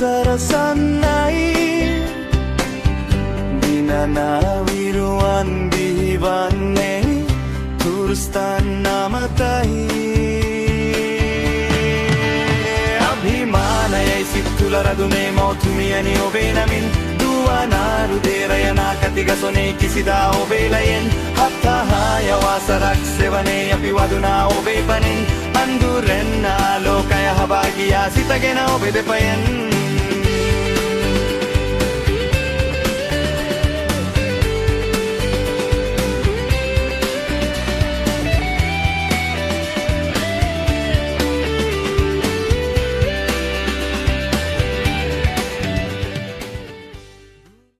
සරසන්නයි දිනනාවිරුවන් බිහිවන්නේ තුරුස්තන් අමතයි අභිමානයයි සිත්තුල රදුනේ මෞතුමියනි ඔබේ නමින් දුවනාරු දේරයනා කතිගසොනේ කිසිදා ඔබේ ලයෙන් හත්තහාය වාසරක් සෙවනේ අපි වදුනා ඔබේ පනින් අන්දුරෙන් ආලෝකය හබා ගියා සිතගෙන ඔබේ දෙපයෙන්